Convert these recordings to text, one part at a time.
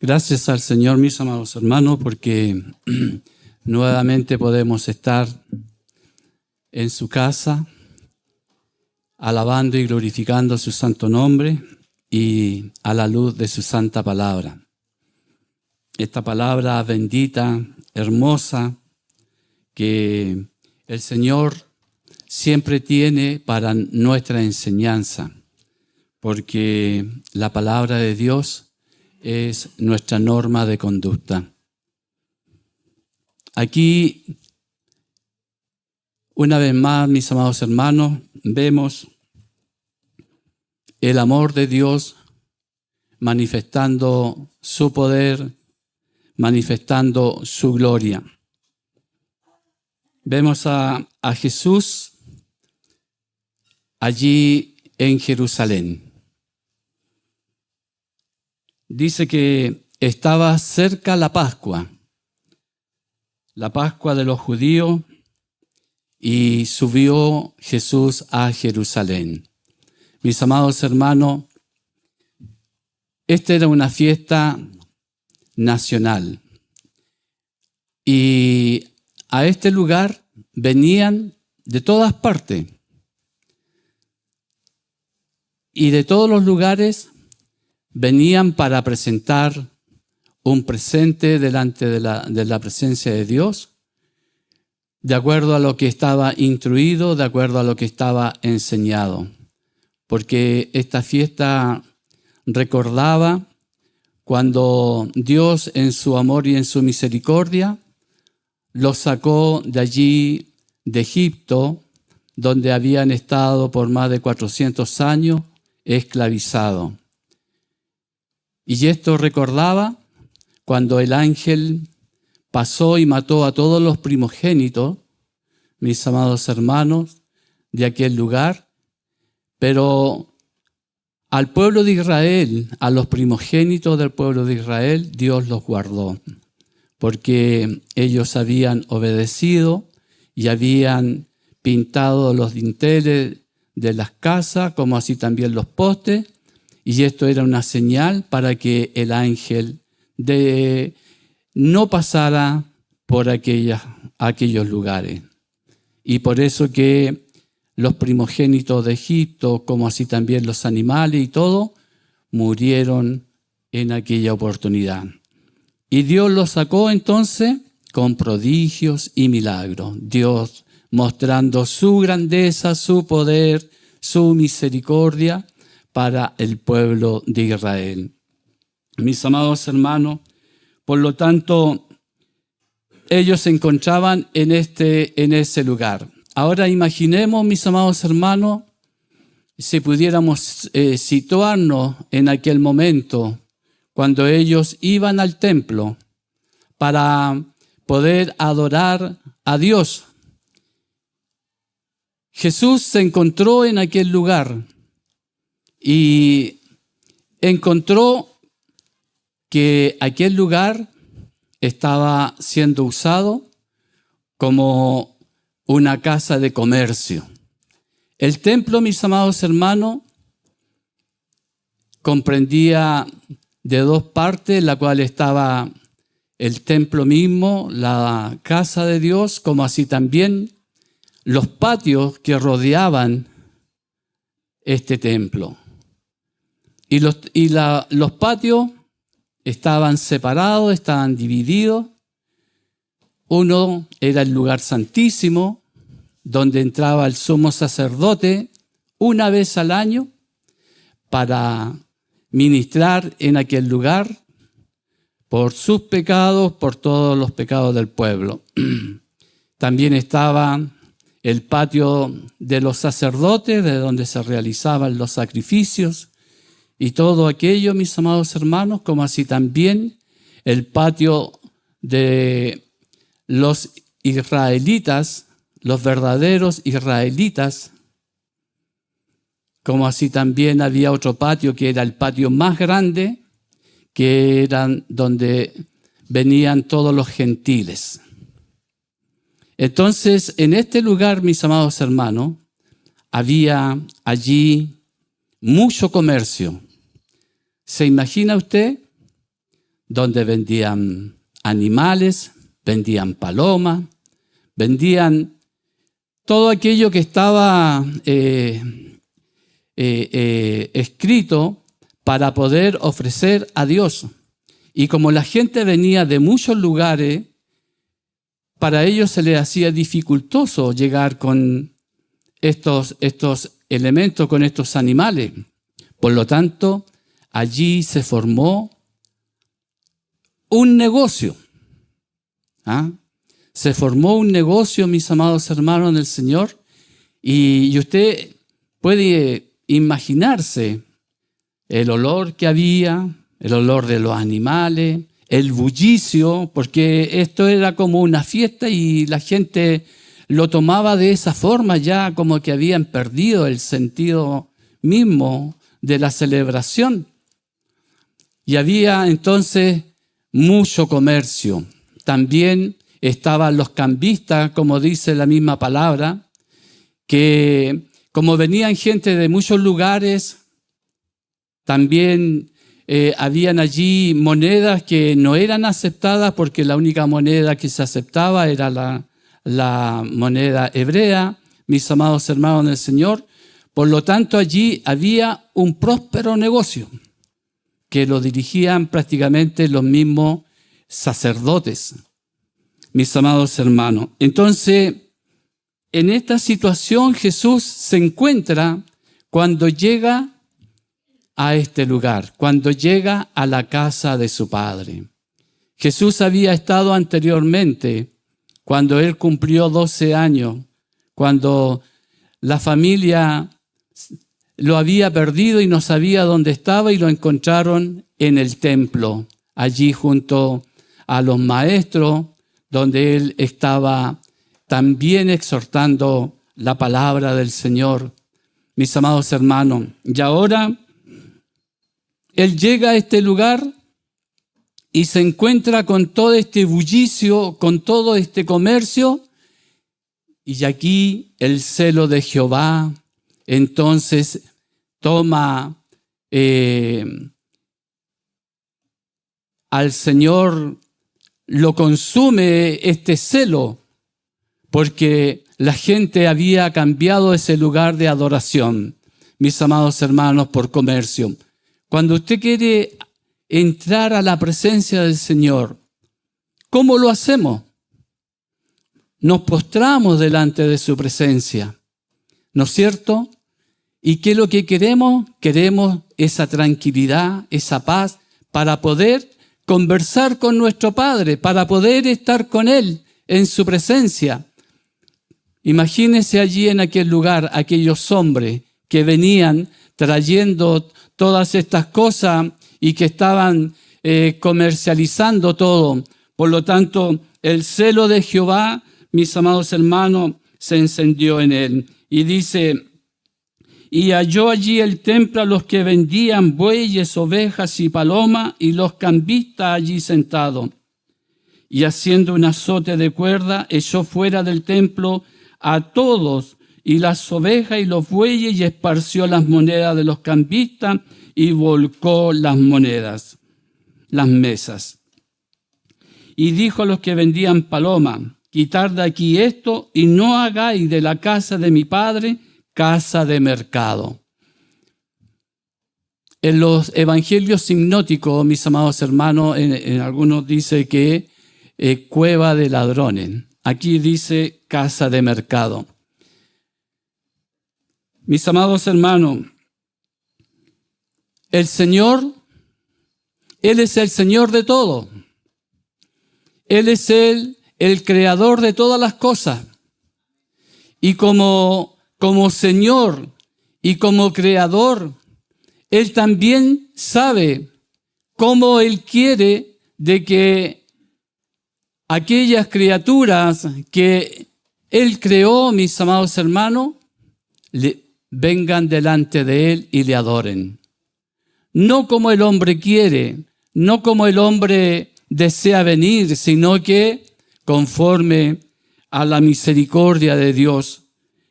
Gracias al Señor, mis amados hermanos, porque nuevamente podemos estar en su casa, alabando y glorificando su santo nombre y a la luz de su santa palabra. Esta palabra bendita, hermosa, que el Señor siempre tiene para nuestra enseñanza, porque la palabra de Dios es nuestra norma de conducta. Aquí, una vez más, mis amados hermanos, vemos el amor de Dios manifestando su poder, manifestando su gloria. Vemos a Jesús allí en Jerusalén. Dice que estaba cerca la Pascua de los judíos, y subió Jesús a Jerusalén. Mis amados hermanos, esta era una fiesta nacional. Y a este lugar venían de todas partes. Y de todos los lugares venían para presentar un presente delante de la presencia de Dios, de acuerdo a lo que estaba instruido, de acuerdo a lo que estaba enseñado. Porque esta fiesta recordaba cuando Dios, en su amor y en su misericordia, los sacó de allí, de Egipto, donde habían estado por más de 400 años esclavizados. Y esto recordaba cuando el ángel pasó y mató a todos los primogénitos, mis amados hermanos, de aquel lugar, pero al pueblo de Israel, a los primogénitos del pueblo de Israel, Dios los guardó, porque ellos habían obedecido y habían pintado los dinteles de las casas, como así también los postes, y esto era una señal para que el ángel no pasara por aquellos lugares. Y por eso que los primogénitos de Egipto, como así también los animales y todo, murieron en aquella oportunidad. Y Dios los sacó entonces con prodigios y milagros. Dios mostrando su grandeza, su poder, su misericordia para el pueblo de Israel. Mis amados hermanos, por lo tanto, ellos se encontraban en ese lugar. Ahora imaginemos, mis amados hermanos, si pudiéramos situarnos en aquel momento, cuando ellos iban al templo para poder adorar a Dios. Jesús se encontró en aquel lugar y encontró que aquel lugar estaba siendo usado como una casa de comercio. El templo, mis amados hermanos, comprendía de dos partes, la cual estaba el templo mismo, la casa de Dios, como así también los patios que rodeaban este templo. Y los patios estaban separados, estaban divididos. Uno era el lugar santísimo, donde entraba el sumo sacerdote una vez al año para ministrar en aquel lugar por sus pecados, por todos los pecados del pueblo. También estaba el patio de los sacerdotes, de donde se realizaban los sacrificios y todo aquello, mis amados hermanos, como así también el patio de los israelitas, los verdaderos israelitas, como así también había otro patio que era el patio más grande, que eran donde venían todos los gentiles. Entonces, en este lugar, mis amados hermanos, había allí mucho comercio. ¿Se imagina usted donde vendían animales, vendían palomas, vendían todo aquello que estaba escrito para poder ofrecer a Dios. Y como la gente venía de muchos lugares, para ellos se les hacía dificultoso llegar con estos elementos, con estos animales. Por lo tanto, allí se formó un negocio. Se formó un negocio, mis amados hermanos, en el Señor, y usted puede imaginarse el olor que había, el olor de los animales, el bullicio, porque esto era como una fiesta y la gente lo tomaba de esa forma, ya como que habían perdido el sentido mismo de la celebración. Y había entonces mucho comercio. También estaban los cambistas, como dice la misma palabra, que como venían gente de muchos lugares, también habían allí monedas que no eran aceptadas porque la única moneda que se aceptaba era la moneda hebrea, mis amados hermanos en el Señor. Por lo tanto, allí había un próspero negocio que lo dirigían prácticamente los mismos sacerdotes, mis amados hermanos. Entonces, en esta situación Jesús se encuentra cuando llega a este lugar, cuando llega a la casa de su Padre. Jesús había estado anteriormente, cuando él cumplió 12 años, cuando la familia lo había perdido y no sabía dónde estaba, y lo encontraron en el templo, allí junto a los maestros, donde él estaba también exhortando la palabra del Señor. Mis amados hermanos, y ahora él llega a este lugar y se encuentra con todo este bullicio, con todo este comercio, y aquí el celo de Jehová entonces toma al Señor, lo consume este celo, porque la gente había cambiado ese lugar de adoración, mis amados hermanos, por comercio. Cuando usted quiere entrar a la presencia del Señor, ¿cómo lo hacemos? Nos postramos delante de su presencia, ¿no es cierto? ¿Y qué es lo que queremos? Queremos esa tranquilidad, esa paz, para poder conversar con nuestro Padre, para poder estar con Él en su presencia. Imagínense allí en aquel lugar aquellos hombres que venían trayendo todas estas cosas y que estaban comercializando todo. Por lo tanto, el celo de Jehová, mis amados hermanos, se encendió en él. Y dice, y halló allí el templo a los que vendían bueyes, ovejas y palomas, y los cambistas allí sentados. Y haciendo un azote de cuerda, echó fuera del templo a todos, y las ovejas y los bueyes, y esparció las monedas de los cambistas, y volcó las monedas, las mesas. Y dijo a los que vendían palomas, quitad de aquí esto, y no hagáis de la casa de mi Padre casa de mercado. En los evangelios sinópticos, mis amados hermanos, en algunos dice que cueva de ladrones. Aquí dice casa de mercado. Mis amados hermanos, el Señor, Él es el Señor de todo. Él es el creador de todas las cosas. Y como Señor y como creador, Él también sabe cómo Él quiere de que aquellas criaturas que Él creó, mis amados hermanos, vengan delante de Él y le adoren. No como el hombre quiere, no como el hombre desea venir, sino que conforme a la misericordia de Dios.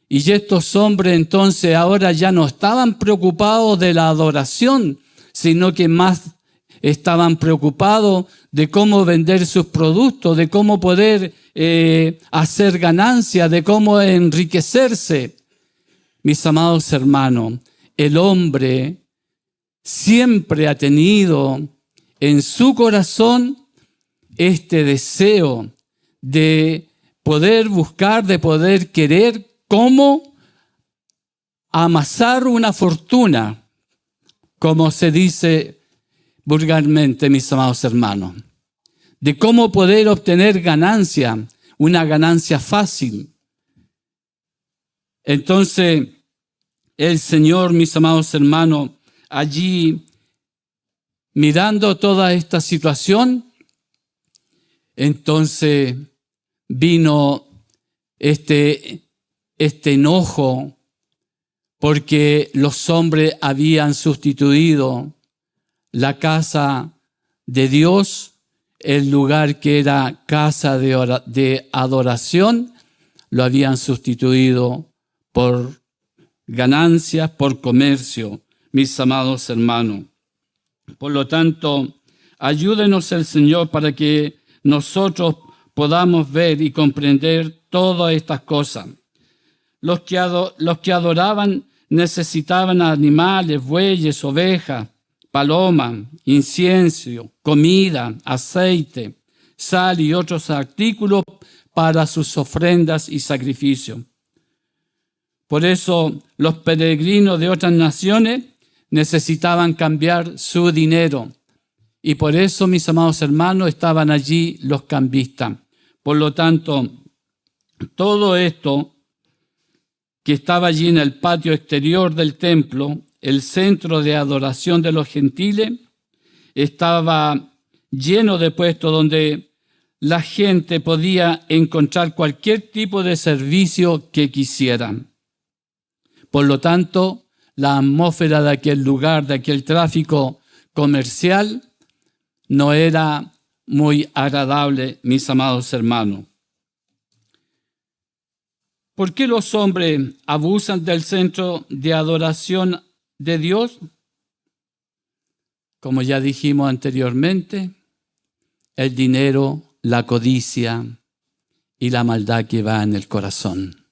Y estos hombres entonces ahora ya no estaban preocupados de la adoración, sino que más estaban preocupados de cómo vender sus productos, de cómo poder hacer ganancia, de cómo enriquecerse. Mis amados hermanos, el hombre siempre ha tenido en su corazón este deseo de poder buscar, de poder querer cómo amasar una fortuna, como se dice vulgarmente, mis amados hermanos, de cómo poder obtener ganancia, una ganancia fácil. Entonces, el Señor, mis amados hermanos, allí mirando toda esta situación, entonces vino este enojo porque los hombres habían sustituido la casa de Dios, el lugar que era casa de adoración, lo habían sustituido por ganancias, por comercio, mis amados hermanos. Por lo tanto, ayúdenos el Señor para que nosotros podamos ver y comprender todas estas cosas. Los que adoraban necesitaban animales, bueyes, ovejas, palomas, incienso, comida, aceite, sal y otros artículos para sus ofrendas y sacrificios. Por eso los peregrinos de otras naciones necesitaban cambiar su dinero. Y por eso, mis amados hermanos, estaban allí los cambistas. Por lo tanto, todo esto que estaba allí en el patio exterior del templo, el centro de adoración de los gentiles, estaba lleno de puestos donde la gente podía encontrar cualquier tipo de servicio que quisieran. Por lo tanto, la atmósfera de aquel lugar, de aquel tráfico comercial, no era muy agradable, mis amados hermanos. ¿Por qué los hombres abusan del centro de adoración de Dios? Como ya dijimos anteriormente, el dinero, la codicia y la maldad que va en el corazón.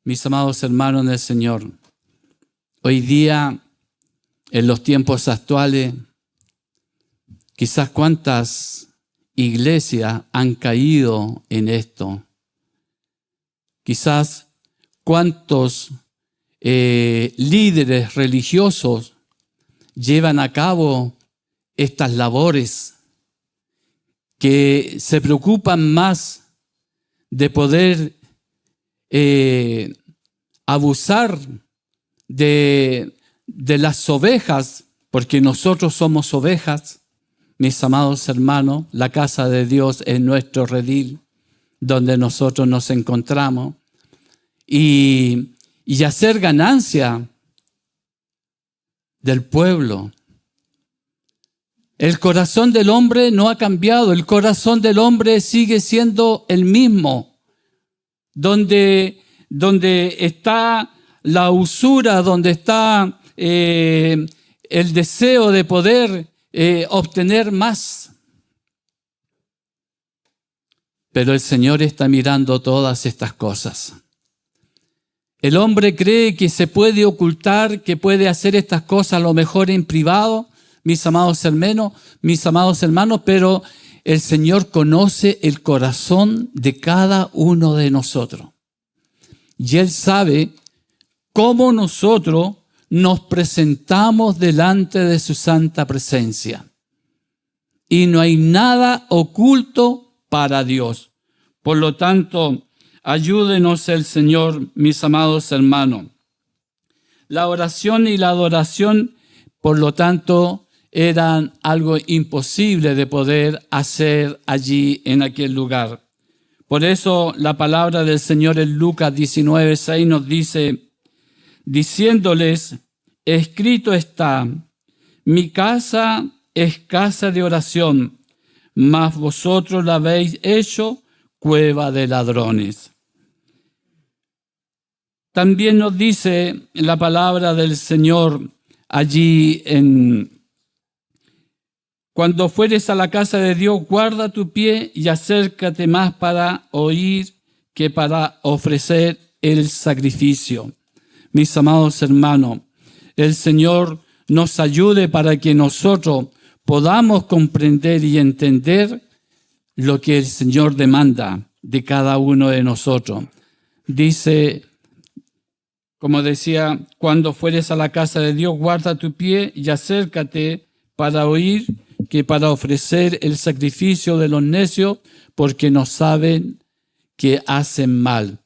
Mis amados hermanos del Señor, hoy día, en los tiempos actuales, quizás cuántas iglesias han caído en esto. Quizás cuántos líderes religiosos llevan a cabo estas labores, que se preocupan más de poder abusar de las ovejas, porque nosotros somos ovejas, mis amados hermanos. La casa de Dios es nuestro redil, donde nosotros nos encontramos, y hacer ganancia del pueblo. El corazón del hombre no ha cambiado, el corazón del hombre sigue siendo el mismo, donde está la usura, donde está el deseo de poder obtener más. Pero el Señor está mirando todas estas cosas. El hombre cree que se puede ocultar, que puede hacer estas cosas a lo mejor en privado, mis amados hermanos, pero el Señor conoce el corazón de cada uno de nosotros. Y Él sabe cómo nosotros nos presentamos delante de su santa presencia. Y no hay nada oculto para Dios. Por lo tanto, ayúdenos el Señor, mis amados hermanos. La oración y la adoración, por lo tanto, eran algo imposible de poder hacer allí en aquel lugar. Por eso la palabra del Señor en Lucas 19:6 nos dice, diciéndoles, escrito está, mi casa es casa de oración, mas vosotros la habéis hecho cueva de ladrones. También nos dice la palabra del Señor allí cuando fueres a la casa de Dios, guarda tu pie y acércate más para oír que para ofrecer el sacrificio. Mis amados hermanos, el Señor nos ayude para que nosotros podamos comprender y entender lo que el Señor demanda de cada uno de nosotros. Dice, como decía, cuando fueres a la casa de Dios, guarda tu pie y acércate para oír que para ofrecer el sacrificio de los necios, porque no saben que hacen mal.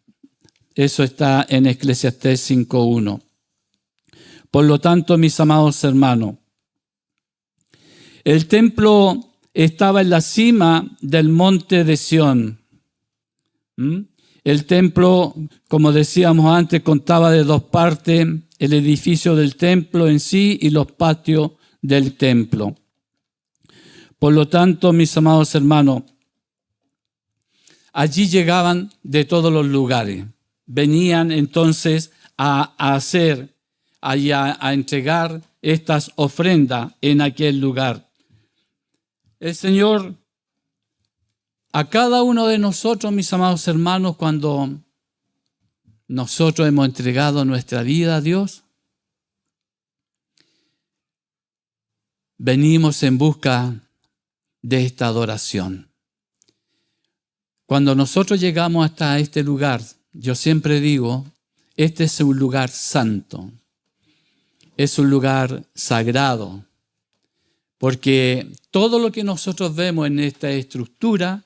Eso está en Eclesiastés 5:1. Por lo tanto, mis amados hermanos, el templo estaba en la cima del monte de Sión. El templo, como decíamos antes, contaba de dos partes: el edificio del templo en sí y los patios del templo. Por lo tanto, mis amados hermanos, allí llegaban de todos los lugares. Venían entonces a entregar estas ofrendas en aquel lugar. El Señor, a cada uno de nosotros, mis amados hermanos, cuando nosotros hemos entregado nuestra vida a Dios, venimos en busca de esta adoración. Cuando nosotros llegamos hasta este lugar, yo siempre digo, este es un lugar santo, es un lugar sagrado, porque todo lo que nosotros vemos en esta estructura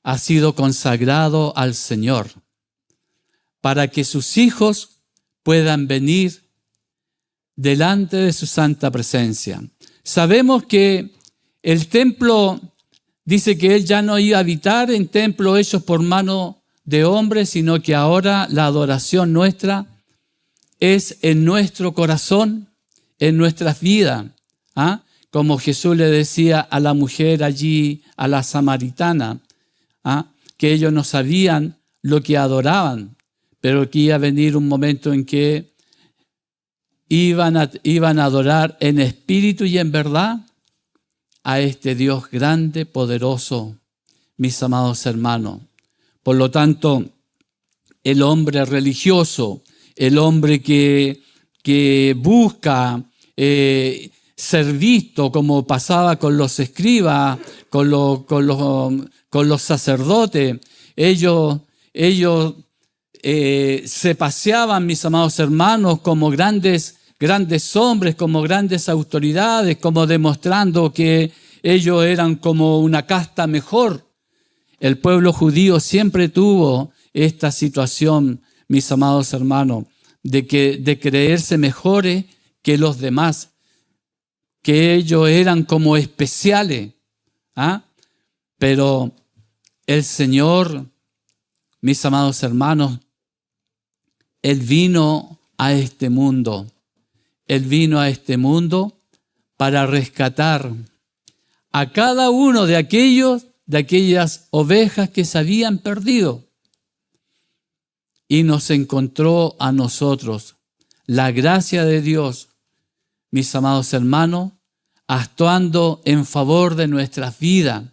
ha sido consagrado al Señor, para que sus hijos puedan venir delante de su santa presencia. Sabemos que el templo, dice que Él ya no iba a habitar en templos hechos por mano de hombres, sino que ahora la adoración nuestra es en nuestro corazón, en nuestras vidas. Como Jesús le decía a la mujer allí, a la samaritana, que ellos no sabían lo que adoraban, pero que iba a venir un momento en que iban a adorar en espíritu y en verdad a este Dios grande, poderoso, mis amados hermanos. Por lo tanto, el hombre religioso, el hombre que busca ser visto, como pasaba con los escribas, con los sacerdotes, ellos se paseaban, mis amados hermanos, como grandes hombres, como grandes autoridades, como demostrando que ellos eran como una casta mejor. El pueblo judío siempre tuvo esta situación, mis amados hermanos, de creerse mejores que los demás, que ellos eran como especiales. Pero el Señor, mis amados hermanos, Él vino a este mundo. Él vino a este mundo para rescatar a cada uno de aquellas ovejas que se habían perdido. Y nos encontró a nosotros. La gracia de Dios, mis amados hermanos, actuando en favor de nuestras vidas.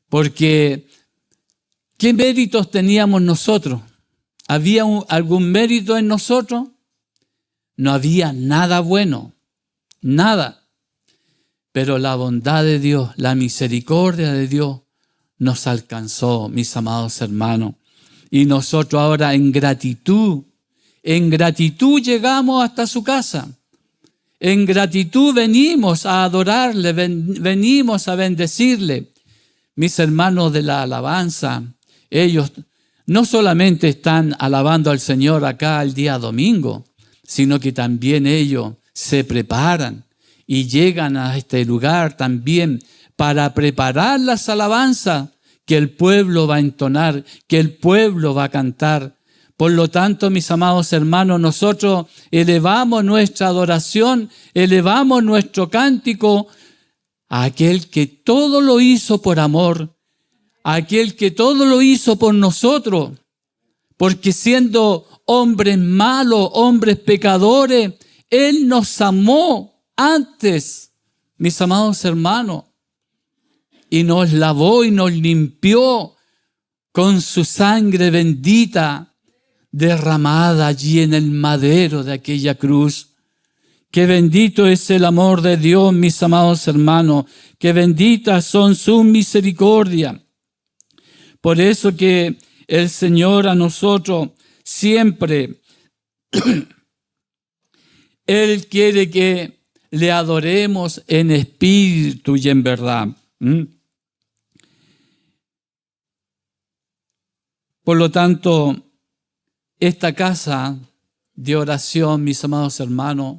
Porque, ¿qué méritos teníamos nosotros? ¿Había algún mérito en nosotros? No había nada bueno, nada. Pero la bondad de Dios, la misericordia de Dios nos alcanzó, mis amados hermanos. Y nosotros ahora en gratitud llegamos hasta su casa. En gratitud venimos a adorarle, venimos a bendecirle. Mis hermanos de la alabanza, ellos no solamente están alabando al Señor acá el día domingo, sino que también ellos se preparan y llegan a este lugar también para preparar las alabanzas que el pueblo va a entonar, que el pueblo va a cantar. Por lo tanto, mis amados hermanos, nosotros elevamos nuestra adoración, elevamos nuestro cántico a aquel que todo lo hizo por amor, a aquel que todo lo hizo por nosotros, porque siendo hombres malos, hombres pecadores, Él nos amó antes, mis amados hermanos, y nos lavó y nos limpió con su sangre bendita derramada allí en el madero de aquella cruz. Qué bendito es el amor de Dios, mis amados hermanos. Qué benditas son sus misericordias. Por eso que el Señor a nosotros siempre, Él quiere que le adoremos en espíritu y en verdad. Por lo tanto, esta casa de oración, mis amados hermanos,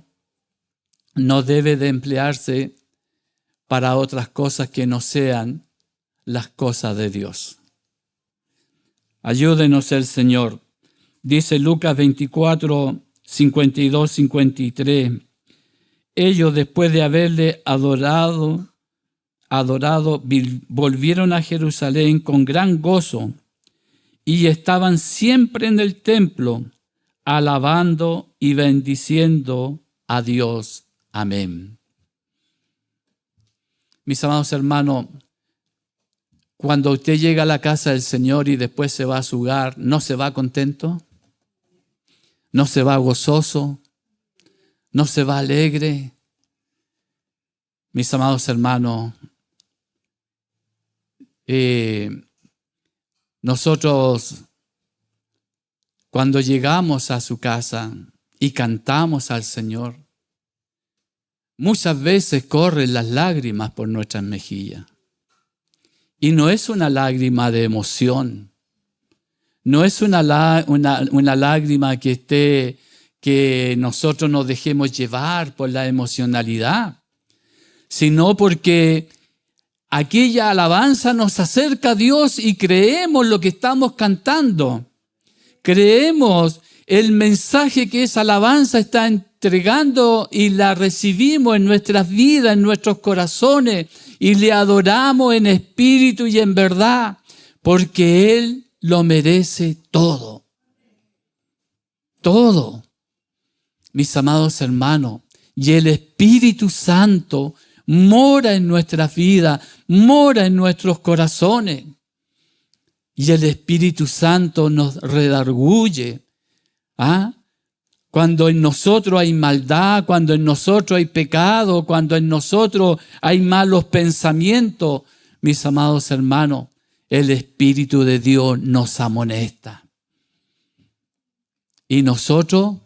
no debe de emplearse para otras cosas que no sean las cosas de Dios. Ayúdenos el Señor. Dice Lucas 24, 52, 53. Ellos, después de haberle adorado, volvieron a Jerusalén con gran gozo y estaban siempre en el templo, alabando y bendiciendo a Dios. Amén. Mis amados hermanos, cuando usted llega a la casa del Señor y después se va a su hogar, ¿no se va contento? ¿No se va gozoso? ¿No se va alegre? Mis amados hermanos, nosotros cuando llegamos a su casa y cantamos al Señor, muchas veces corren las lágrimas por nuestras mejillas. Y no es una lágrima de emoción, no es una lágrima que nosotros nos dejemos llevar por la emocionalidad, sino porque aquella alabanza nos acerca a Dios y creemos lo que estamos cantando. Creemos el mensaje que esa alabanza está entregando y la recibimos en nuestras vidas, en nuestros corazones, y le adoramos en espíritu y en verdad, porque Él lo merece todo. Todo. Mis amados hermanos, y el Espíritu Santo mora en nuestras vidas, mora en nuestros corazones. Y el Espíritu Santo nos redarguye. Cuando en nosotros hay maldad, cuando en nosotros hay pecado, cuando en nosotros hay malos pensamientos, mis amados hermanos, el Espíritu de Dios nos amonesta. Y nosotros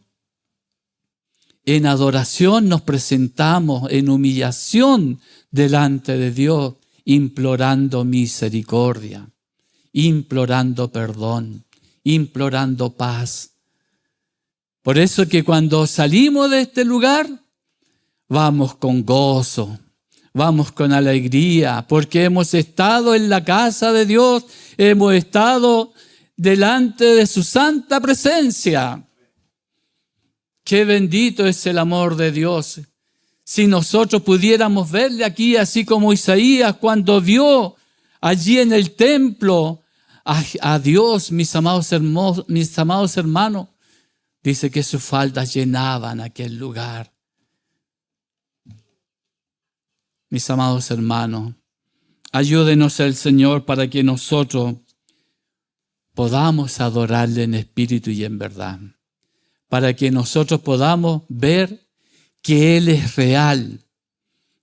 en adoración nos presentamos en humillación delante de Dios, implorando misericordia, implorando perdón, implorando paz. Por eso que cuando salimos de este lugar, vamos con gozo, vamos con alegría, porque hemos estado en la casa de Dios, hemos estado delante de su santa presencia. Qué bendito es el amor de Dios. Si nosotros pudiéramos verle aquí, así como Isaías cuando vio allí en el templo a Dios, mis amados hermanos, dice que sus faldas llenaban aquel lugar. Mis amados hermanos, ayúdenos el Señor para que nosotros podamos adorarle en espíritu y en verdad. Para que nosotros podamos ver que Él es real.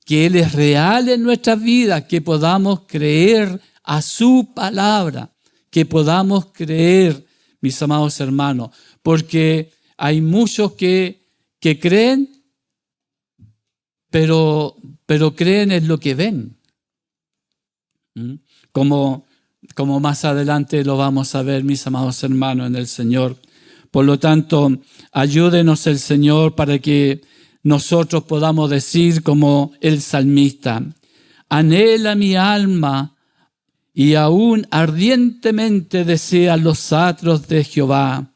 Que Él es real en nuestras vidas. Que podamos creer a su palabra. Que podamos creer, mis amados hermanos. Porque hay muchos que creen, pero creen en lo que ven. Como más adelante lo vamos a ver, mis amados hermanos, en el Señor. Por lo tanto, ayúdenos el Señor para que nosotros podamos decir como el salmista: anhela mi alma y aún ardientemente desea los atrios de Jehová.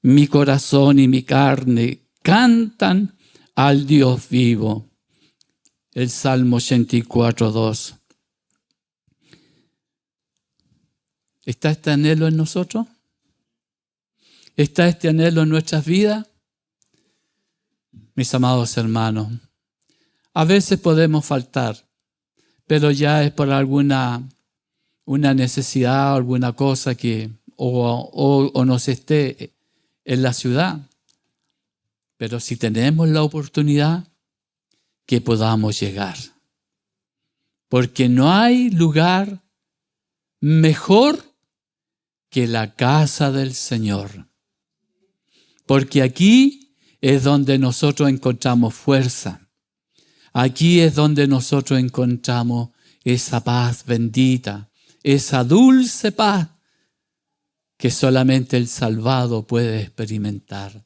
Mi corazón y mi carne cantan al Dios vivo. El Salmo 84, 2. ¿Está este anhelo en nosotros? ¿Está este anhelo en nuestras vidas? mis amados hermanos, a veces podemos faltar, pero ya es por una necesidad, alguna cosa que o nos esté en la ciudad. Pero si tenemos la oportunidad, que podamos llegar. Porque no hay lugar mejor que la casa del Señor. Porque aquí es donde nosotros encontramos fuerza. Aquí es donde nosotros encontramos esa paz bendita, esa dulce paz que solamente el salvado puede experimentar.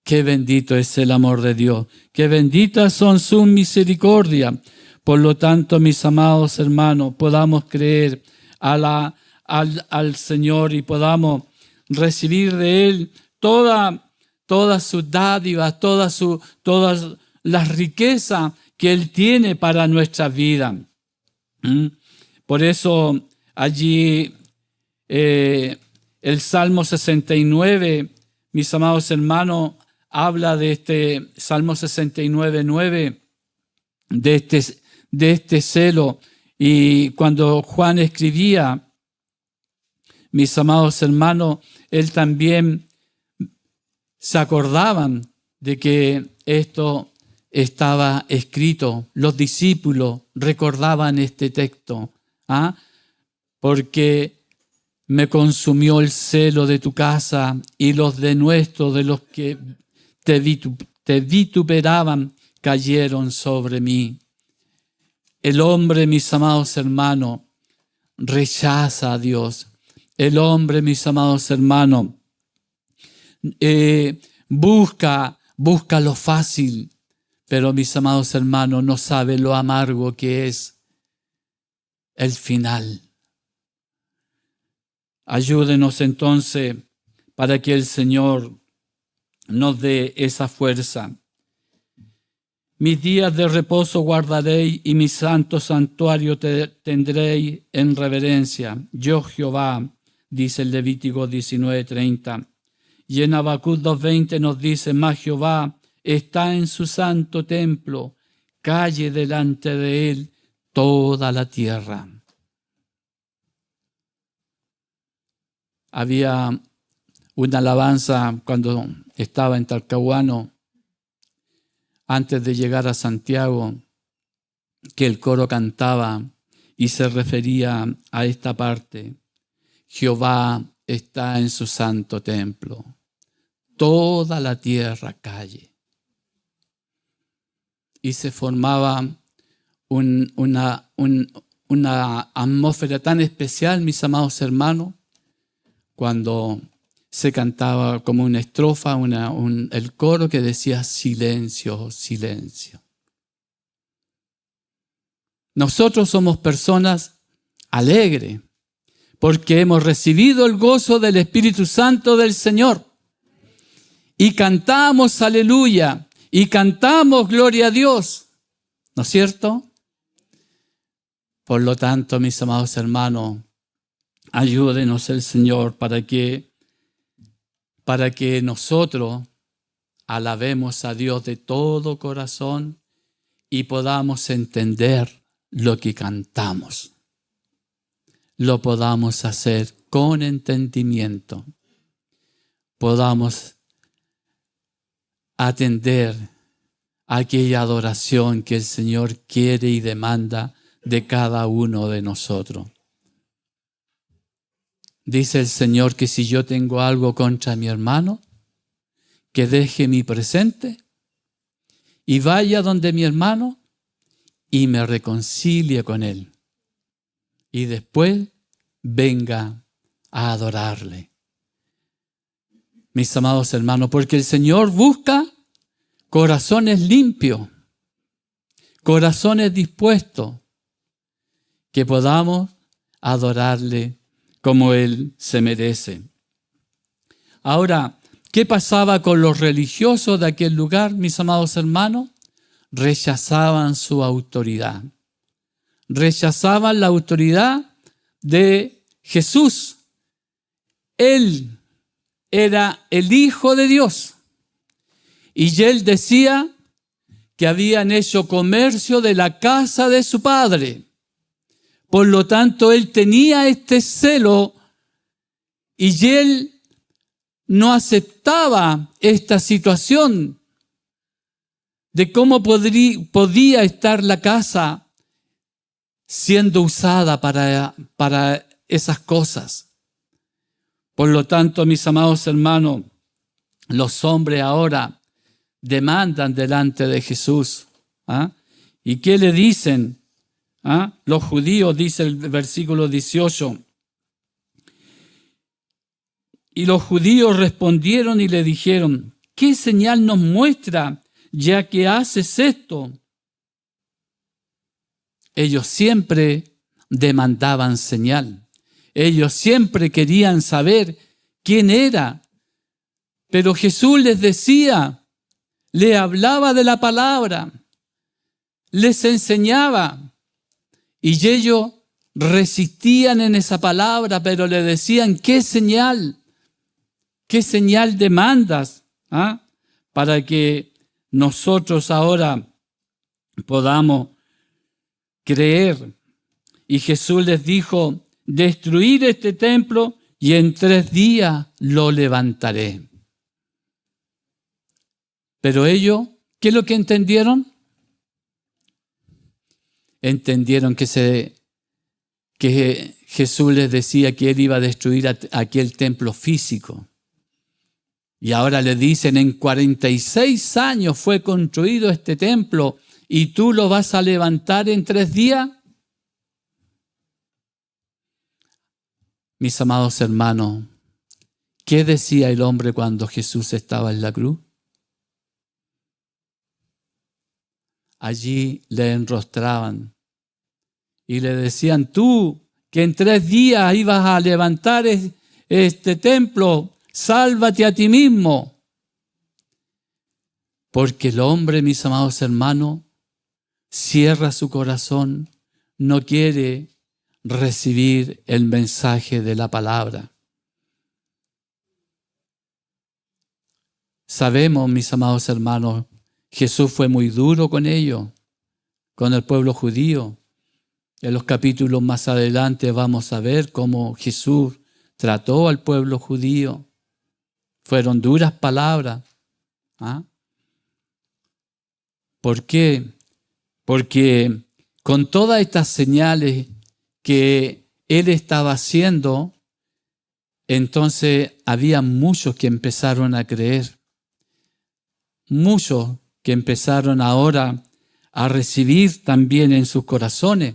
Qué bendito es el amor de Dios, qué benditas son sus misericordias. Por lo tanto, mis amados hermanos, podamos creer al Señor y podamos recibir de Él todas sus dádivas, todas las riquezas que Él tiene para nuestra vida. Por eso allí el Salmo 69, mis amados hermanos, habla de este Salmo 69:9, de este celo. Y cuando Juan escribía, mis amados hermanos, él también se acordaban de que esto estaba escrito. Los discípulos recordaban este texto, porque me consumió el celo de tu casa y los denuestos de los que te vituperaban cayeron sobre mí. El hombre, mis amados hermanos, rechaza a Dios. El hombre, mis amados hermanos, busca lo fácil, pero mis amados hermanos, no sabe lo amargo que es el final. Ayúdenos entonces para que el Señor nos dé esa fuerza. Mis días de reposo guardaréis y mi santo santuario tendréis en reverencia. Yo Jehová, dice el Levítico 19:30. Y en Habacuc 2:20 nos dice, mas Jehová está en su santo templo, calle delante de él toda la tierra. Había una alabanza cuando estaba en Talcahuano, antes de llegar a Santiago, que el coro cantaba y se refería a esta parte. Jehová está en su santo templo. Toda la tierra calle. Y se formaba una atmósfera tan especial, mis amados hermanos, cuando se cantaba como una estrofa, el coro que decía silencio, silencio. Nosotros somos personas alegres porque hemos recibido el gozo del Espíritu Santo del Señor. Y cantamos aleluya, y cantamos gloria a Dios. ¿No es cierto? Por lo tanto, mis amados hermanos, ayúdenos el Señor para que nosotros alabemos a Dios de todo corazón y podamos entender lo que cantamos. Lo podamos hacer con entendimiento. Podamos atender a aquella adoración que el Señor quiere y demanda de cada uno de nosotros. Dice el Señor que si yo tengo algo contra mi hermano, que deje mi presente y vaya donde mi hermano y me reconcilie con él. Y después venga a adorarle. Mis amados hermanos, porque el Señor busca corazones limpios, corazones dispuestos, que podamos adorarle como Él se merece. Ahora, ¿qué pasaba con los religiosos de aquel lugar, mis amados hermanos? Rechazaban su autoridad. Rechazaban la autoridad de Jesús. Él era el Hijo de Dios. Y Él decía que habían hecho comercio de la casa de su padre. Por lo tanto, él tenía este celo y él no aceptaba esta situación de cómo podía estar la casa siendo usada para esas cosas. Por lo tanto, mis amados hermanos, los hombres ahora demandan delante de Jesús. ¿Ah? ¿Y qué le dicen? ¿Ah? Los judíos, dice el versículo 18. Y los judíos respondieron y le dijeron: ¿qué señal nos muestra ya que haces esto? Ellos siempre demandaban señal. Ellos siempre querían saber quién era. Pero Jesús les decía, le hablaba de la palabra, les enseñaba. Y ellos resistían en esa palabra, pero le decían: ¿qué señal? ¿Qué señal demandas? ¿Ah? Para que nosotros ahora podamos creer. Y Jesús les dijo: destruid este templo y en 3 días lo levantaré. Pero ellos, ¿qué es lo que entendieron? Entendieron que Jesús les decía que él iba a destruir aquel templo físico. Y ahora le dicen: en 46 años fue construido este templo y tú lo vas a levantar en 3 días. Mis amados hermanos, ¿qué decía el hombre cuando Jesús estaba en la cruz? Allí le enrostraban y le decían: tú que en 3 días ibas a levantar este templo, sálvate a ti mismo. Porque el hombre, mis amados hermanos, cierra su corazón, no quiere recibir el mensaje de la palabra. Sabemos, mis amados hermanos, Jesús fue muy duro con ellos, con el pueblo judío. En los capítulos más adelante vamos a ver cómo Jesús trató al pueblo judío. Fueron duras palabras. ¿Ah? ¿Por qué? Porque con todas estas señales que él estaba haciendo, entonces había muchos que empezaron a creer. Muchos que empezaron ahora a recibir también en sus corazones.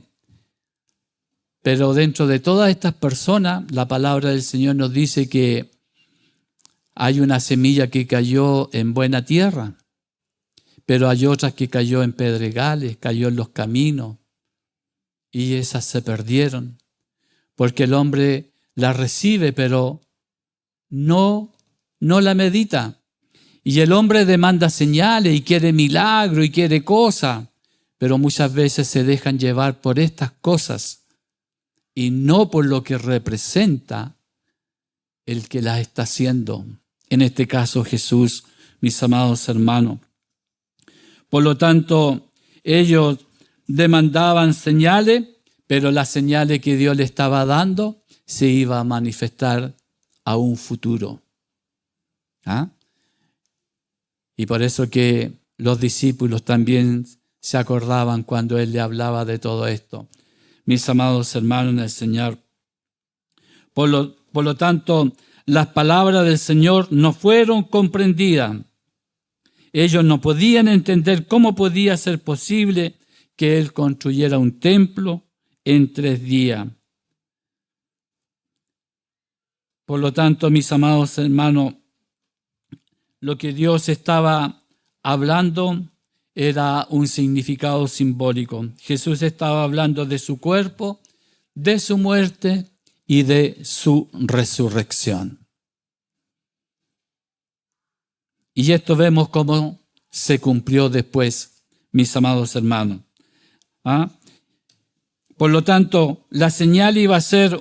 Pero dentro de todas estas personas, la palabra del Señor nos dice que hay una semilla que cayó en buena tierra, pero hay otras que cayó en pedregales, cayó en los caminos, y esas se perdieron, porque el hombre la recibe, pero no la medita. Y el hombre demanda señales y quiere milagro y quiere cosas, pero muchas veces se dejan llevar por estas cosas y no por lo que representa el que las está haciendo. En este caso Jesús, mis amados hermanos. Por lo tanto, ellos demandaban señales, pero las señales que Dios le estaba dando se iba a manifestar a un futuro. ¿Ah? Y por eso que los discípulos también se acordaban cuando Él le hablaba de todo esto. Mis amados hermanos en el Señor. Por lo tanto, las palabras del Señor no fueron comprendidas. Ellos no podían entender cómo podía ser posible que Él construyera un templo en 3 días. Por lo tanto, mis amados hermanos, lo que Dios estaba hablando era un significado simbólico. Jesús estaba hablando de su cuerpo, de su muerte y de su resurrección. Y esto vemos cómo se cumplió después, mis amados hermanos. ¿Ah? Por lo tanto, la señal iba a ser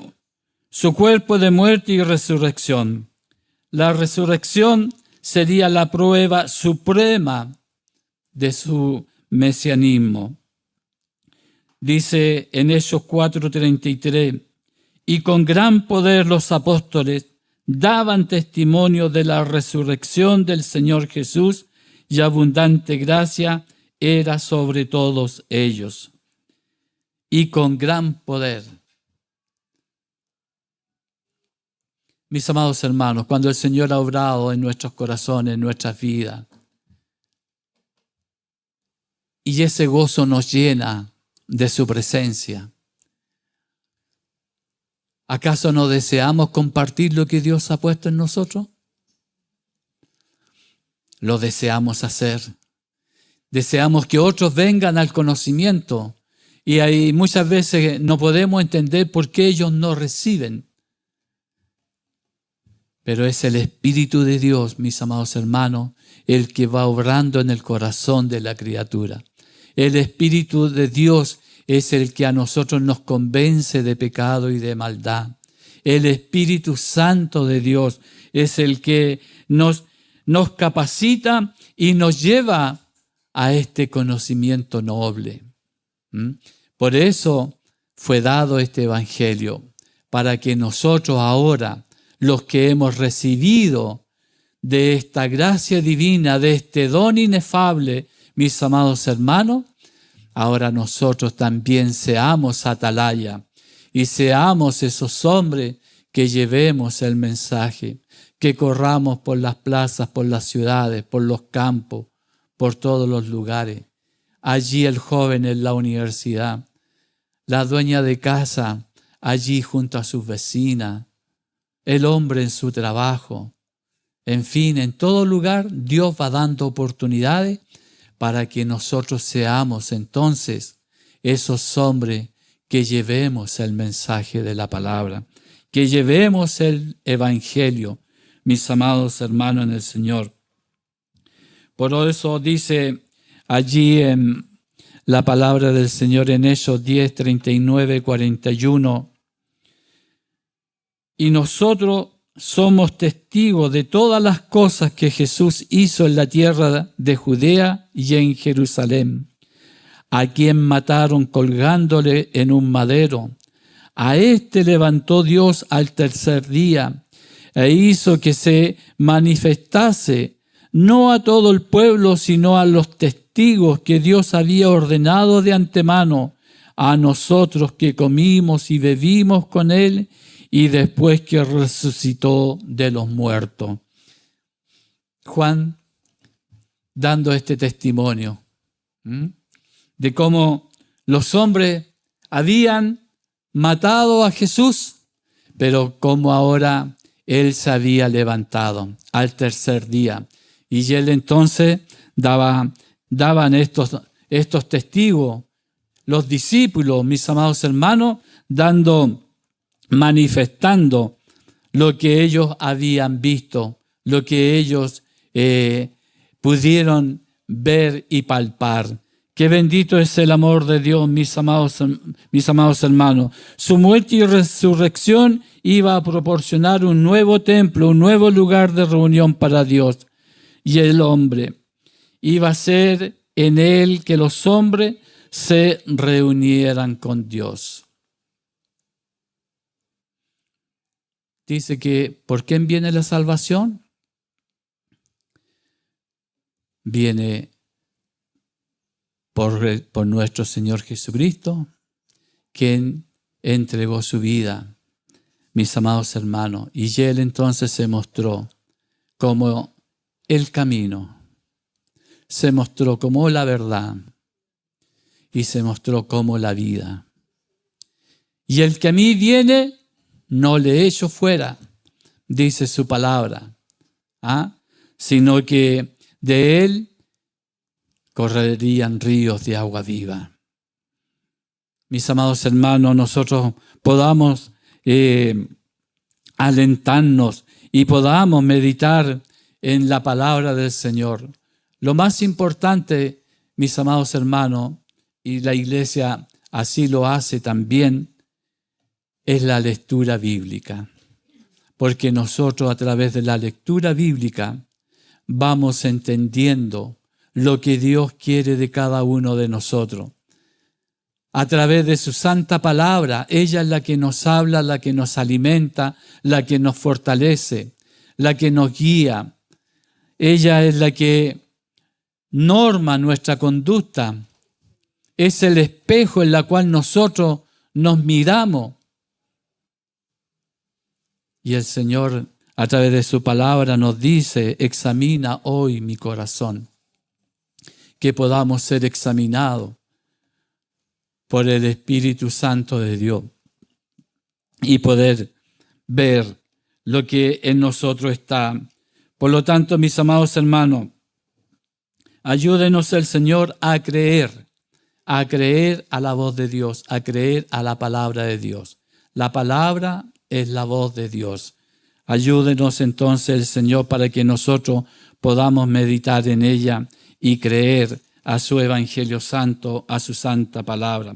su cuerpo de muerte y resurrección. La resurrección sería la prueba suprema de su mesianismo. Dice en Hechos 4:33, y con gran poder los apóstoles daban testimonio de la resurrección del Señor Jesús, y abundante gracia era sobre todos ellos. Y con gran poder. Mis amados hermanos, cuando el Señor ha obrado en nuestros corazones, en nuestras vidas, y ese gozo nos llena de su presencia, ¿acaso no deseamos compartir lo que Dios ha puesto en nosotros? Lo deseamos hacer. Deseamos que otros vengan al conocimiento. Y ahí muchas veces no podemos entender por qué ellos no reciben. Pero es el Espíritu de Dios, mis amados hermanos, el que va obrando en el corazón de la criatura. El Espíritu de Dios es el que a nosotros nos convence de pecado y de maldad. El Espíritu Santo de Dios es el que nos capacita y nos lleva a este conocimiento noble. Por eso fue dado este Evangelio, para que nosotros ahora, los que hemos recibido de esta gracia divina, de este don inefable, mis amados hermanos, ahora nosotros también seamos atalaya y seamos esos hombres que llevemos el mensaje, que corramos por las plazas, por las ciudades, por los campos, por todos los lugares. Allí el joven en la universidad, la dueña de casa allí junto a sus vecinas, el hombre en su trabajo. En fin, en todo lugar Dios va dando oportunidades para que nosotros seamos entonces esos hombres que llevemos el mensaje de la palabra, que llevemos el Evangelio, mis amados hermanos en el Señor. Por eso dice allí en la palabra del Señor en Hechos 10, 39, 41, y nosotros somos testigos de todas las cosas que Jesús hizo en la tierra de Judea y en Jerusalén, a quien mataron colgándole en un madero. A éste levantó Dios al tercer día e hizo que se manifestase no a todo el pueblo, sino a los testigos que Dios había ordenado de antemano, a nosotros que comimos y bebimos con él, y después que resucitó de los muertos. Juan dando este testimonio de cómo los hombres habían matado a Jesús, pero cómo ahora él se había levantado al tercer día. Y él entonces daban estos testigos, los discípulos, mis amados hermanos, manifestando lo que ellos habían visto, lo que ellos pudieron ver y palpar. Qué bendito es el amor de Dios, mis amados hermanos. Su muerte y resurrección iba a proporcionar un nuevo templo, un nuevo lugar de reunión para Dios y el hombre. Iba a ser en él que los hombres se reunieran con Dios. Dice que, ¿por quién viene la salvación? Viene por nuestro Señor Jesucristo, quien entregó su vida, mis amados hermanos. Y él entonces se mostró como el camino, se mostró como la verdad y se mostró como la vida. Y el que a mí viene, no le echo fuera, dice su palabra, sino que de él correrían ríos de agua viva. Mis amados hermanos, nosotros podamos alentarnos y podamos meditar en la palabra del Señor. Lo más importante, mis amados hermanos, y la iglesia así lo hace también, es la lectura bíblica. Porque nosotros a través de la lectura bíblica vamos entendiendo lo que Dios quiere de cada uno de nosotros. A través de su santa palabra, ella es la que nos habla, la que nos alimenta, la que nos fortalece, la que nos guía. Ella es la que norma nuestra conducta. Es el espejo en el cual nosotros nos miramos. Y el Señor, a través de su palabra, nos dice: examina hoy mi corazón. Que podamos ser examinados por el Espíritu Santo de Dios y poder ver lo que en nosotros está. Por lo tanto, mis amados hermanos, ayúdenos el Señor a creer a la voz de Dios, a creer a la palabra de Dios. La palabra es la voz de Dios. Ayúdenos entonces el Señor para que nosotros podamos meditar en ella y creer a su Evangelio Santo, a su santa palabra.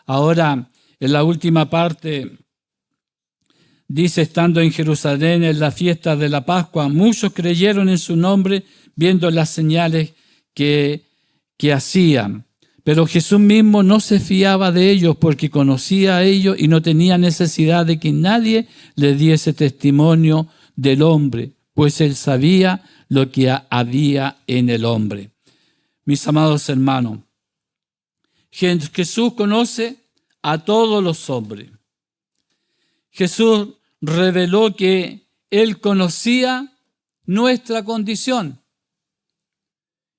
Ahora, en la última parte, dice: estando en Jerusalén en la fiesta de la Pascua, muchos creyeron en su nombre, viendo las señales que hacían. Pero Jesús mismo no se fiaba de ellos, porque conocía a ellos y no tenía necesidad de que nadie le diese testimonio del hombre, pues él sabía lo que había en el hombre. Mis amados hermanos, Jesús conoce a todos los hombres. Jesús reveló que Él conocía nuestra condición.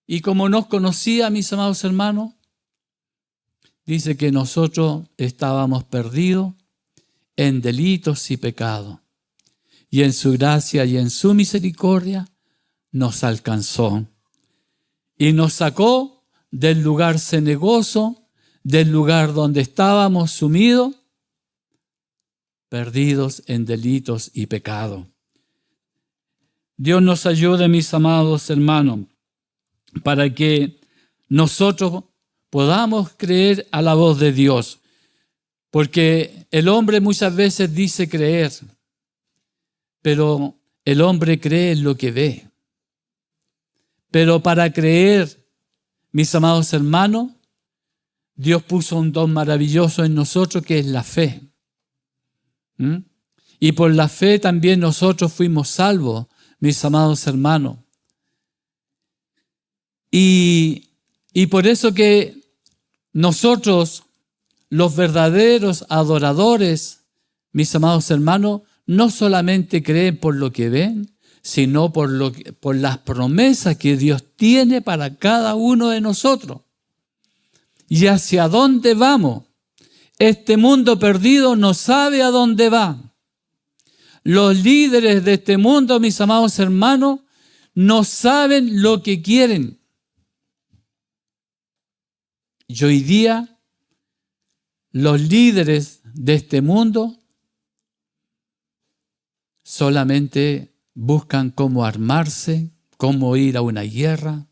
Y como nos conocía, mis amados hermanos, dice que nosotros estábamos perdidos en delitos y pecados. Y en su gracia y en su misericordia nos alcanzó. Y nos sacó del lugar cenagoso, del lugar donde estábamos sumidos, perdidos en delitos y pecados. Dios nos ayude, mis amados hermanos, para que nosotros podamos creer a la voz de Dios. Porque el hombre muchas veces dice creer, pero el hombre cree en lo que ve. Pero para creer, mis amados hermanos, Dios puso un don maravilloso en nosotros, que es la fe. Y por la fe también nosotros fuimos salvos, mis amados hermanos. Y por eso que nosotros, los verdaderos adoradores, mis amados hermanos, no solamente creen por lo que ven, sino por las promesas que Dios tiene para cada uno de nosotros. ¿Y hacia dónde vamos? Este mundo perdido no sabe a dónde va. Los líderes de este mundo, mis amados hermanos, no saben lo que quieren. Y hoy día, los líderes de este mundo solamente buscan cómo armarse, cómo ir a una guerra,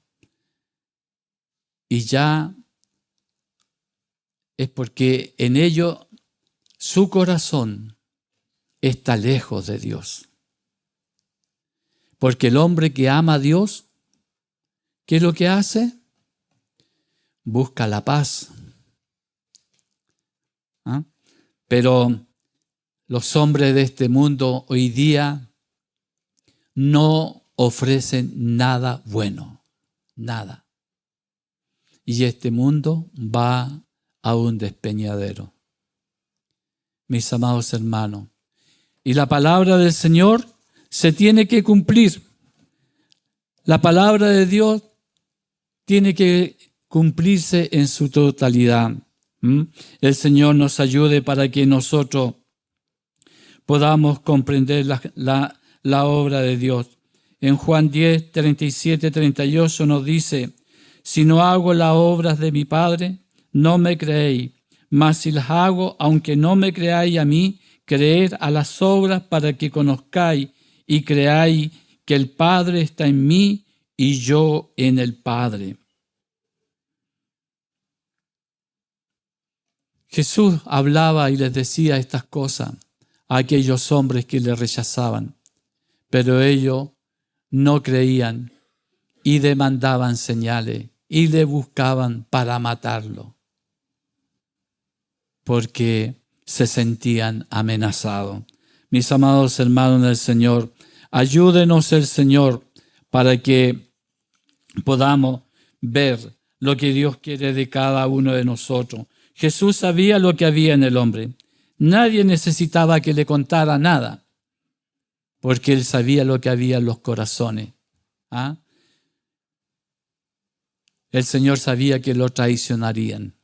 y ya es porque en ello su corazón está lejos de Dios. Porque el hombre que ama a Dios, ¿qué es lo que hace? Busca la paz. Pero los hombres de este mundo hoy día no ofrecen nada bueno, nada. Y este mundo va a un despeñadero. Mis amados hermanos, y la palabra del Señor se tiene que cumplir. La palabra de Dios tiene que cumplirse en su totalidad. El Señor nos ayude para que nosotros podamos comprender la obra de Dios. En Juan 10, 37, 38 nos dice: si no hago las obras de mi Padre, no me creéis, mas si las hago, aunque no me creáis a mí, creed a las obras, para que conozcáis y creáis que el Padre está en mí y yo en el Padre. Jesús hablaba y les decía estas cosas a aquellos hombres que le rechazaban, pero ellos no creían y demandaban señales y le buscaban para matarlo, porque se sentían amenazados. Mis amados hermanos del Señor, ayúdenos el Señor para que podamos ver lo que Dios quiere de cada uno de nosotros. Jesús sabía lo que había en el hombre. Nadie necesitaba que le contara nada, porque Él sabía lo que había en los corazones. ¿Ah? El Señor sabía que lo traicionarían.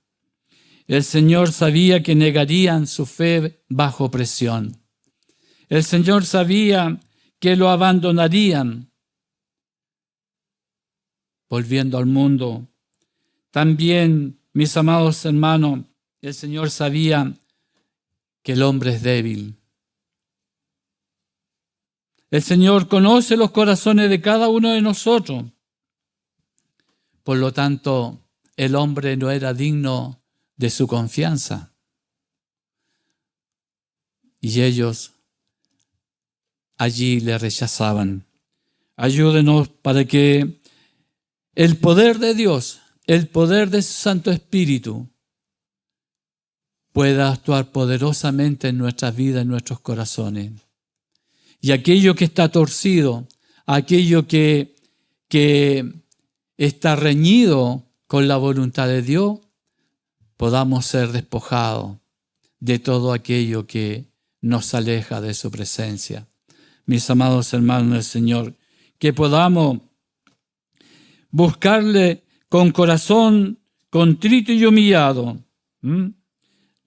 El Señor sabía que negarían su fe bajo presión. El Señor sabía que lo abandonarían, volviendo al mundo. También, mis amados hermanos, el Señor sabía que el hombre es débil. El Señor conoce los corazones de cada uno de nosotros. Por lo tanto, el hombre no era digno de su confianza. Y ellos allí le rechazaban. Ayúdenos para que el poder de Dios, el poder de su Santo Espíritu, pueda actuar poderosamente en nuestras vidas, en nuestros corazones. Y aquello que está torcido, aquello que está reñido con la voluntad de Dios, podamos ser despojados de todo aquello que nos aleja de su presencia. Mis amados hermanos del Señor, que podamos buscarle con corazón contrito y humillado.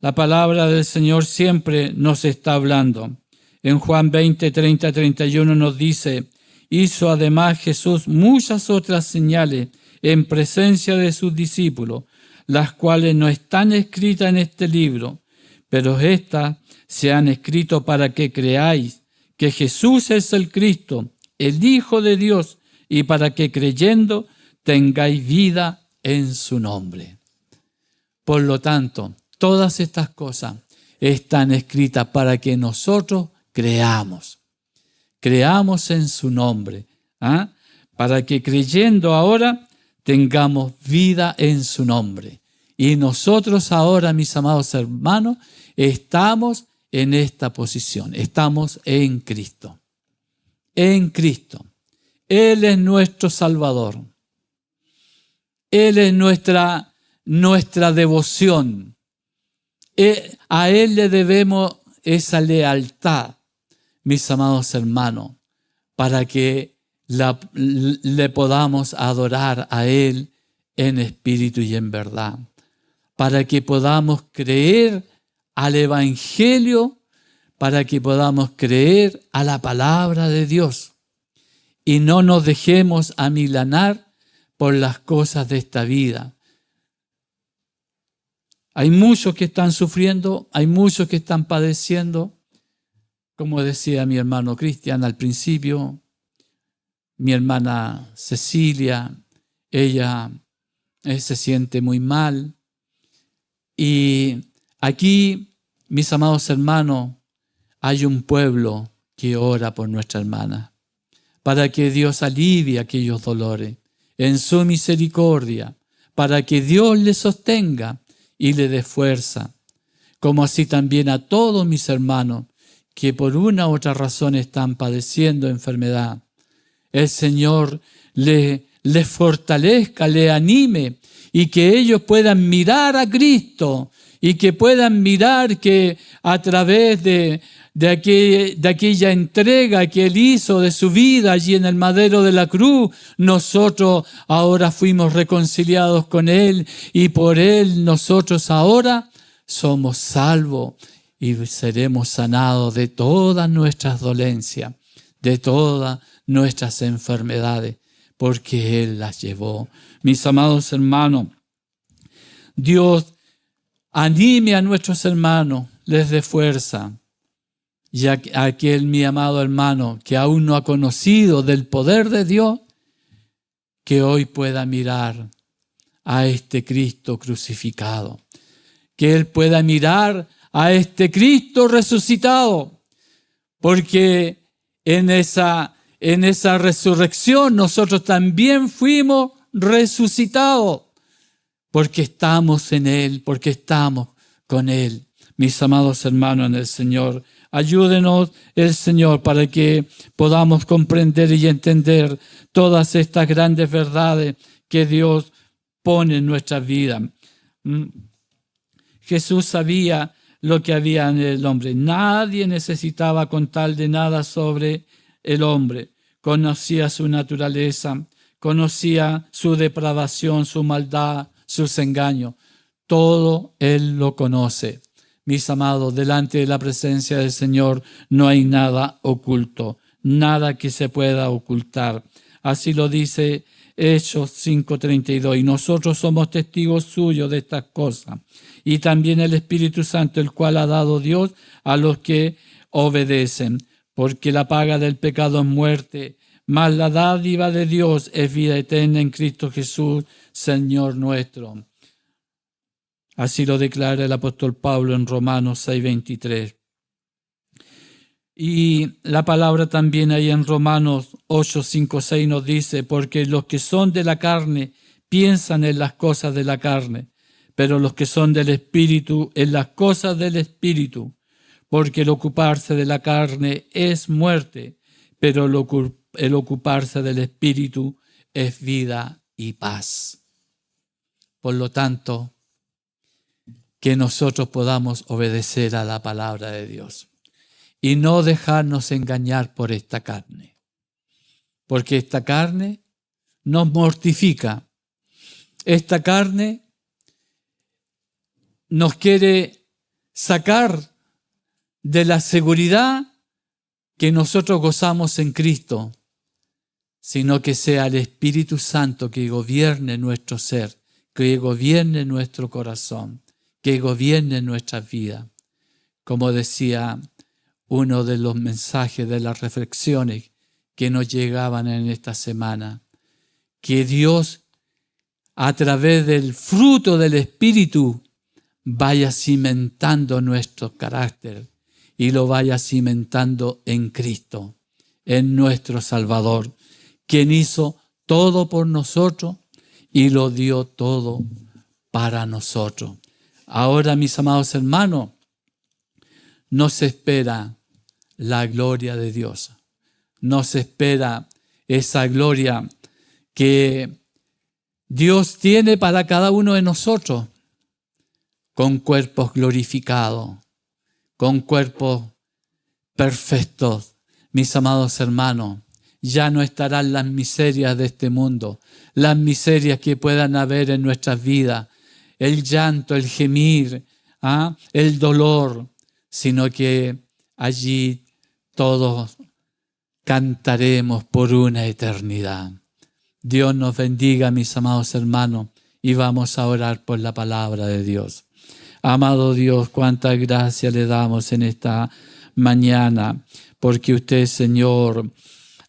La palabra del Señor siempre nos está hablando. En Juan 20, 30, 31 nos dice: hizo además Jesús muchas otras señales en presencia de sus discípulos, las cuales no están escritas en este libro, pero estas se han escrito para que creáis que Jesús es el Cristo, el Hijo de Dios, y para que creyendo tengáis vida en su nombre. Por lo tanto, todas estas cosas están escritas para que nosotros creamos en su nombre, para que creyendo ahora tengamos vida en su nombre. Y nosotros ahora, mis amados hermanos, estamos en esta posición, estamos en Cristo. En Cristo. Él es nuestro Salvador. Él es nuestra devoción. A Él le debemos esa lealtad, mis amados hermanos, para que le podamos adorar a Él en espíritu y en verdad, para que podamos creer al Evangelio, para que podamos creer a la palabra de Dios y no nos dejemos amilanar por las cosas de esta vida. Hay muchos que están sufriendo, hay muchos que están padeciendo. Como decía mi hermano Cristian al principio, mi hermana Cecilia, ella se siente muy mal. Y aquí, mis amados hermanos, hay un pueblo que ora por nuestra hermana, para que Dios alivie aquellos dolores en su misericordia, para que Dios le sostenga y le dé fuerza, como así también a todos mis hermanos que por una u otra razón están padeciendo enfermedad. El Señor les fortalezca, les anime y que ellos puedan mirar a Cristo y que puedan mirar que a través de aquella entrega que Él hizo de su vida allí en el madero de la cruz, nosotros ahora fuimos reconciliados con Él y por Él nosotros ahora somos salvos y seremos sanados de todas nuestras dolencias, de todas nuestras enfermedades, porque Él las llevó. Mis amados hermanos, Dios anime a nuestros hermanos, les dé fuerza. Y a aquel mi amado hermano que aún no ha conocido del poder de Dios, que hoy pueda mirar a este Cristo crucificado, que él pueda mirar a este Cristo resucitado, porque en esa en esa resurrección nosotros también fuimos resucitados, porque estamos en Él, porque estamos con Él. Mis amados hermanos en el Señor, ayúdenos el Señor para que podamos comprender y entender todas estas grandes verdades que Dios pone en nuestra vida. Jesús sabía lo que había en el hombre. Nadie necesitaba contar de nada sobre el hombre. Conocía su naturaleza, conocía su depravación, su maldad, sus engaños. Todo Él lo conoce. Mis amados, delante de la presencia del Señor no hay nada oculto, nada que se pueda ocultar. Así lo dice Hechos 5:32. Y nosotros somos testigos suyos de estas cosas. Y también el Espíritu Santo, el cual ha dado Dios a los que obedecen. Porque la paga del pecado es muerte, mas la dádiva de Dios es vida eterna en Cristo Jesús, Señor nuestro. Así lo declara el apóstol Pablo en Romanos 6:23. Y la palabra también ahí en Romanos 8:5-6 nos dice, porque los que son de la carne piensan en las cosas de la carne, pero los que son del Espíritu en las cosas del Espíritu, porque el ocuparse de la carne es muerte, pero el ocuparse del Espíritu es vida y paz. Por lo tanto, que nosotros podamos obedecer a la palabra de Dios y no dejarnos engañar por esta carne, porque esta carne nos mortifica. Esta carne nos quiere sacar de la seguridad que nosotros gozamos en Cristo, sino que sea el Espíritu Santo que gobierne nuestro ser, que gobierne nuestro corazón, que gobierne nuestras vidas. Como decía uno de los mensajes de las reflexiones que nos llegaban en esta semana, que Dios a través del fruto del Espíritu vaya cimentando nuestro carácter y lo vaya cimentando en Cristo, en nuestro Salvador, quien hizo todo por nosotros y lo dio todo para nosotros. Ahora, mis amados hermanos, nos espera la gloria de Dios. Nos espera esa gloria que Dios tiene para cada uno de nosotros, con cuerpos glorificados, con cuerpos perfectos. Mis amados hermanos, ya no estarán las miserias de este mundo, las miserias que puedan haber en nuestras vidas, el llanto, el gemir, el dolor, sino que allí todos cantaremos por una eternidad. Dios nos bendiga, mis amados hermanos, y vamos a orar por la palabra de Dios. Amado Dios, cuánta gracia le damos en esta mañana, porque usted, Señor,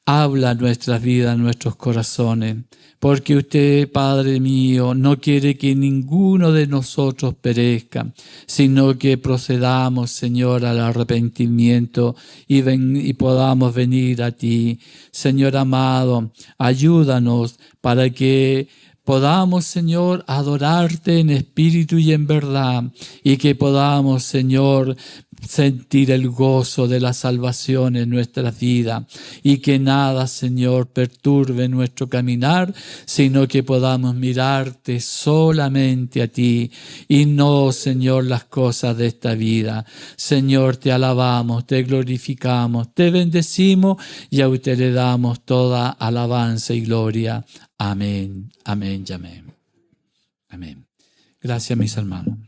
habla nuestras vidas, nuestros corazones, porque usted, Padre mío, no quiere que ninguno de nosotros perezca, sino que procedamos, Señor, al arrepentimiento y podamos venir a ti. Señor amado, ayúdanos para que podamos, Señor, adorarte en espíritu y en verdad, y que podamos, Señor, sentir el gozo de la salvación en nuestra vida, y que nada, Señor, perturbe nuestro caminar, sino que podamos mirarte solamente a ti y no, Señor, las cosas de esta vida. Señor, te alabamos, te glorificamos, te bendecimos y a usted le damos toda alabanza y gloria. Amén, amén y amén. Amén. Gracias, mis hermanos.